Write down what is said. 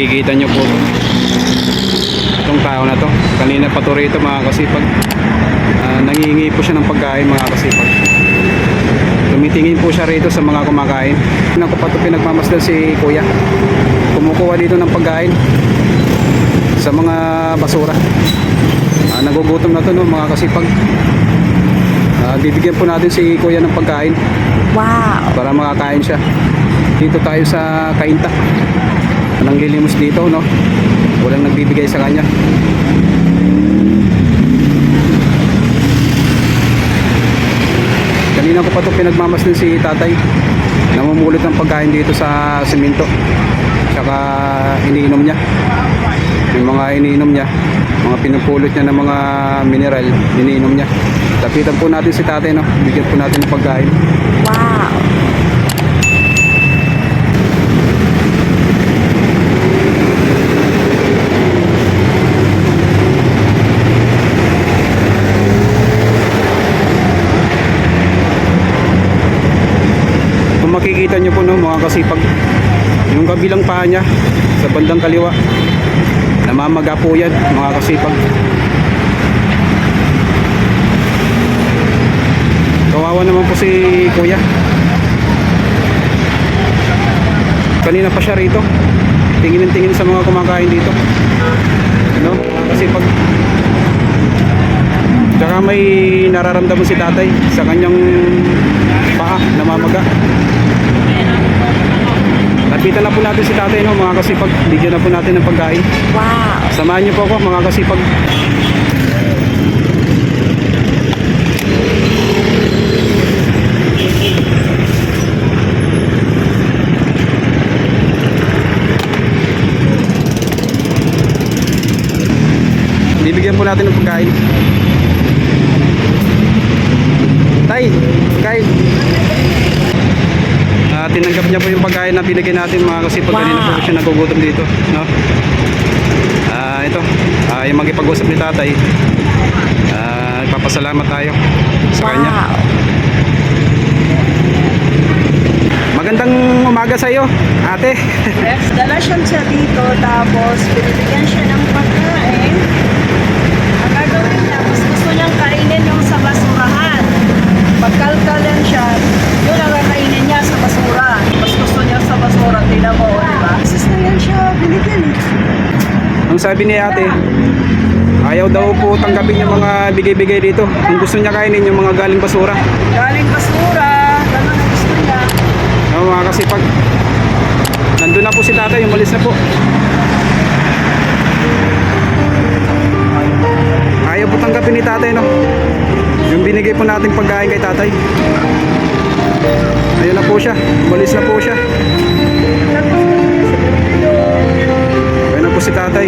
makikita nyo po itong tao na to. Kanina pa to rito mga kasipag. Nangihingi po siya ng pagkain mga kasipag. Tumitingin po siya rito sa mga kumakain. Tingnan ko pa ito pinagmamasdan si kuya. Kumukuha dito ng pagkain sa mga basura. Nagugutom na to no, mga kasipag. Bibigyan po natin si kuya ng pagkain. Wow! Para makakain siya. Dito tayo sa Cainta. Walang lilimos dito no. Walang nagbibigay sa kanya. Kanina ko pa ito pinagmamasdan si tatay. Namumulot ng pagkain dito sa simento. Tsaka iniinom niya. Yung mga iniinom niya, mga pinupulot niya ng mga mineral, iniinom niya. Lapitan po natin si tatay no. Bigyan po natin ng pagkain. Wow! Kung makikita nyo po no, mga kasipag, yung kabilang paa niya sa bandang kaliwa, namamaga po yan mga kasipag. Kawawa naman po si kuya. Kanina pa siya rito, tingin sa mga kumakain dito ano, mga kasipag. Tsaka may nararamdaman si tatay sa kanyang paa, namamaga. Lapitan na po natin si tatay no, mga kasipag. Bigyan na po natin ng pagkain. Wow! Samahan niyo po ako mga kasipag. Bibigyan po natin ng pagkain. Tay, pagkain. Tinanggap niya po yung pagkain na binigay natin mga kasipag. Wow. Kanina po siya nagugutom dito no? Ito yung magipag-usap ni tatay. Ipapasalamat tayo sa kanya. Wow! Magandang umaga sa iyo, ate. Yes, dala siya dito, tapos binibigyan siya ng pagkain. Ang gagawin niya, mas gusto niyang kainin yung sa basurahan. Pagkalkalan siya, yun ang kakainin niya sa basura. Mas gusto niya sa basura, tingnan mo, di ba? Isis na yan siya, binigyan eh. Ang sabi ni ate, ayaw daw po tanggapin yung mga bigay-bigay dito. Kung gusto niya kainin yung mga galing basura. Galing basura, gano'n ang gusto niya. Mga kasipag, nandun na po si tatay, umalis na po. Ayaw po tanggapin ni tatay no, yung binigay po natin pagkain kay tatay. Ayun na po siya, umalis na po siya. Ayun na po si tatay.